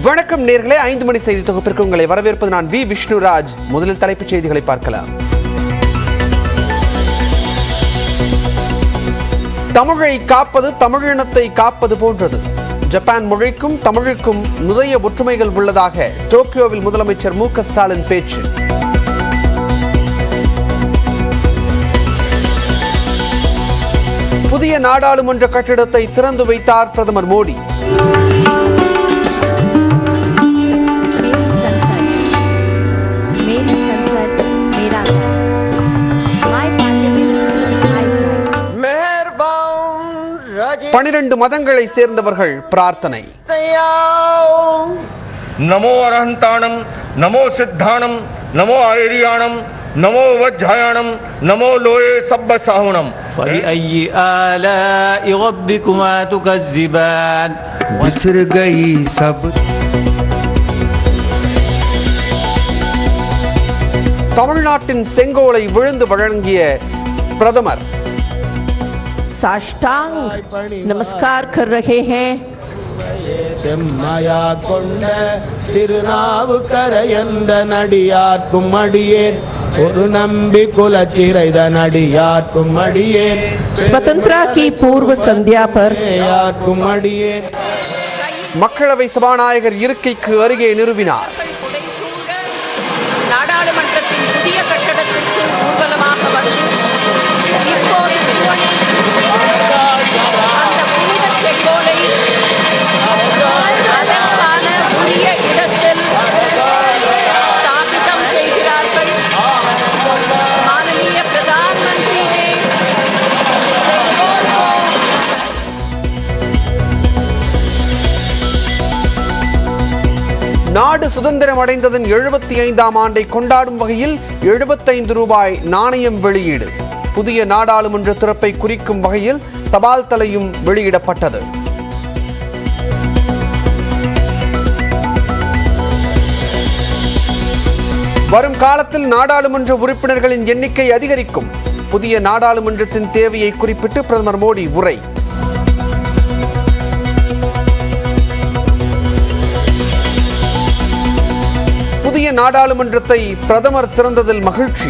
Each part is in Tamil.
வணக்கம் நேர்களே, 5 மணி செய்தி தொகுப்பிற்கு உங்களை வரவேற்பது நான் வி விஷ்ணுராஜ். முதலில் தலைப்புச் செய்திகளை பார்க்கலாம். தமிழை காப்பது தமிழினத்தை காப்பது போன்றது. ஜப்பான் மொழிக்கும் தமிழுக்கும் நிறைய ஒற்றுமைகள் உள்ளதாக டோக்கியோவில் முதலமைச்சர் மு க ஸ்டாலின் பேச்சு. புதிய நாடாளுமன்ற கட்டிடத்தை திறந்து வைத்தார் பிரதமர் மோடி. பனிரெண்டு மதங்களை சேர்ந்தவர்கள் பிரார்த்தனை. நமோ அரஹந்தானம், நமோ சித்தானம், நமோ ஆயிரியானம், நமோ வஜ்ஜாயானம், நமோ லோயே சப்ப சாஹுனம். فبأي آلاء ربكما تكذبان. बिसर गई सब. தமிழ்நாட்டின் செங்கோலை விழுந்து வழங்கிய பிரதமர். साष्टांग नमस्कार कर रहे हैं. செம்மையா கொண்ட திருநாவுக்கரையந்த நடியார்க்கும் அடியேன் ஒரு நம்பி குலச்சிறைத நடியார்க்கும் அடியேன். स्वतंत्रता की पूर्व संध्या पर அடியேன். மக்களவை சபாநாயகர் இருக்கைக்கு அருகே நிறுவினார். நாடாளுமன்றத்தின் புதிய கட்டடத்திற்கு ஊர்வலமாக வந்து இப்போது அந்த புனித செங்கோலை அதற்கான உரிய இடத்தில் ஸ்தாபிதம் செய்கிறார்கள். மானனீய பிரதான் மந்திரி செங்கோல் நாடு சுதந்திரம் அடைந்ததன் 75ஆம் ஆண்டை கொண்டாடும் வகையில் 75 ரூபாய் நாணயம் வெளியீடு. புதிய நாடாளுமன்ற திறப்பை குறிக்கும் வகையில் தபால் தலையும் வெளியிடப்பட்டது. வரும் காலத்தில் நாடாளுமன்ற உறுப்பினர்களின் எண்ணிக்கை அதிகரிக்கும். புதிய நாடாளுமன்றத்தின் தேவையை குறிப்பிட்டு பிரதமர் மோடி உரை. புதிய நாடாளுமன்றத்தை பிரதமர் திறந்ததில் மகிழ்ச்சி.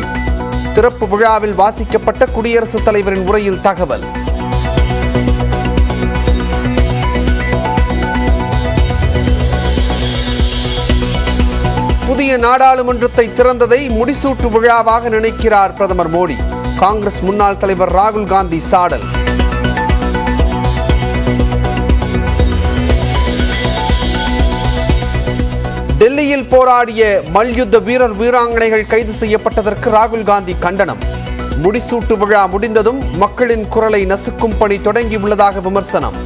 திறப்பு விழாவில் வாசிக்கப்பட்ட குடியரசுத் தலைவரின் உரையில் தகவல். புதிய நாடாளுமன்றத்தை திறந்ததை முடிசூட்டு விழாவாக நினைக்கிறார் பிரதமர் மோடி. காங்கிரஸ் முன்னாள் தலைவர் ராகுல் காந்தி சாடல். டெல்லியில் போராடிய மல்யுத்த வீரர் வீராங்கனைகள் கைது செய்யப்பட்டதற்கு ராகுல் காந்தி கண்டனம். முடிசூட்டு விழா முடிந்ததும் மக்களின் குரலை நசுக்கும் பணி தொடங்கியுள்ளதாக விமர்சனம்.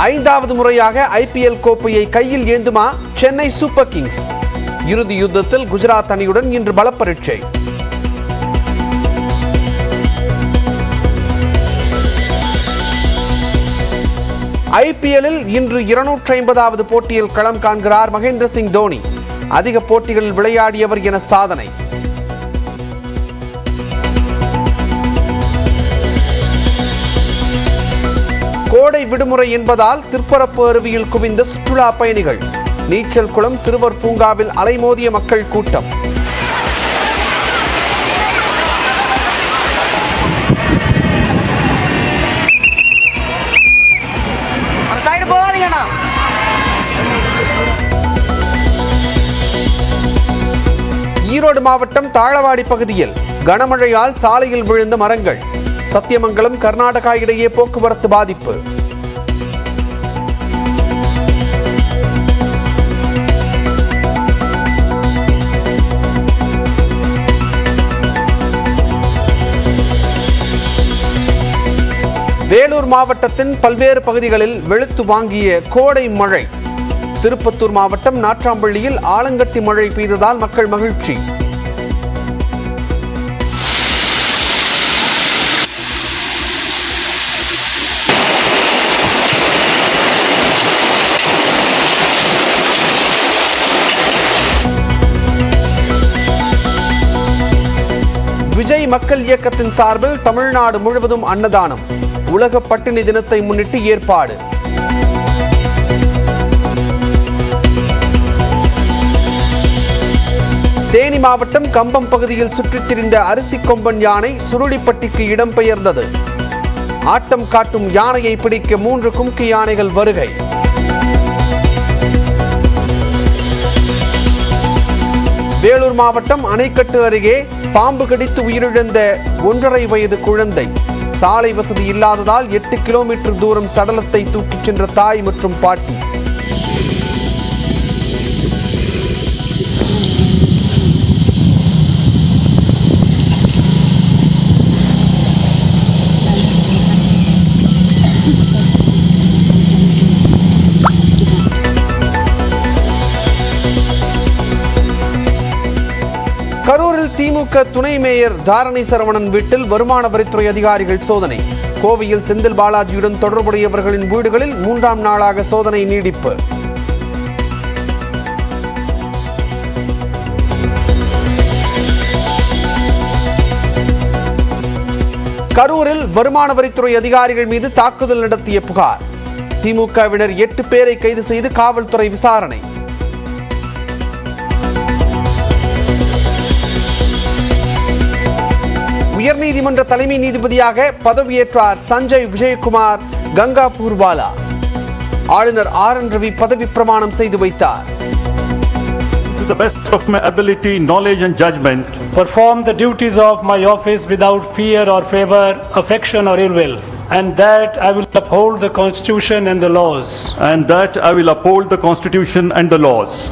ஐந்தாவது முறையாக ஐபிஎல் கோப்பையை கையில் ஏந்துமா சென்னை சூப்பர் கிங்ஸ். இறுதி யுத்தத்தில் குஜராத் அணியுடன் இன்று பலப்பரீட்சை. ஐபிஎல்லில் இன்று 250வது போட்டியில் களம் காண்கிறார் மகேந்திர சிங் தோனி. அதிக போட்டிகளில் விளையாடியவர் என சாதனை. கோடை விடுமுறை என்பதால் திருப்பரப்பு அருவியில் குவிந்த சுற்றுலா பயணிகள். நீச்சல் குளம், சிறுவர் பூங்காவில் அலைமோதிய மக்கள் கூட்டம். ஈரோடு மாவட்டம் தாழவாடி பகுதியில் கனமழையால் சாலையில் விழுந்த மரங்கள். சத்தியமங்கலம் கர்நாடகா இடையே போக்குவரத்து பாதிப்பு. வேலூர் மாவட்டத்தின் பல்வேறு பகுதிகளில் வெளுத்து வாங்கிய கோடை மழை. திருப்பத்தூர் மாவட்டம் நாட்றாம்பள்ளியில் ஆலங்கட்டி மழை பெய்ததால் மக்கள் மகிழ்ச்சி. மக்கள் இயக்கத்தின் சார்பில் தமிழ்நாடு முழுவதும் அன்னதானம். உலக பட்டினி தினத்தை முன்னிட்டு ஏற்பாடு. தேனி மாவட்டம் கம்பம் பகுதியில் சுற்றித் திரிந்த அரிசி கொம்பன் யானை சுருளிப்பட்டிக்கு இடம்பெயர்ந்தது. ஆட்டம் காட்டும் யானையை பிடிக்க 3 கும்கி யானைகள் வருகை. வேலூர் மாவட்டம் அணைக்கட்டு அருகே பாம்பு கடித்து உயிரிழந்த 1.5 வயது குழந்தை. சாலை வசதி இல்லாததால் 8 கிலோமீட்டர் தூரம் சடலத்தை தூக்கிச் சென்ற தாய் மற்றும் பாட்டி. கரூரில் திமுக துணை மேயர் தாரணி சரவணன் வீட்டில் வருமான வரித்துறை அதிகாரிகள் சோதனை. கோவையில் செந்தில் பாலாஜியுடன் தொடர்புடையவர்களின் வீடுகளில் 3ஆம் நாளாக சோதனை நீடிப்பு. கரூரில் வருமான வரித்துறை அதிகாரிகள் மீது தாக்குதல் நடத்திய புகார். திமுகவினர் 8 பேரை கைது செய்து காவல்துறை விசாரணை. உயர்நீதிமன்ற தலைமை நீதிபதியாக பதவியேற்றார் சஞ்சய் விஜயகுமார் கங்காபூர்வாலா. ஆளுநர் RN ரவி பதவி பிரமாணம் செய்து வைத்தார். To the best of my ability, knowledge and judgment, perform the duties of my office without fear or favor, affection or ill will, and that I will uphold the Constitution and the laws. and that I will uphold the Constitution and the laws.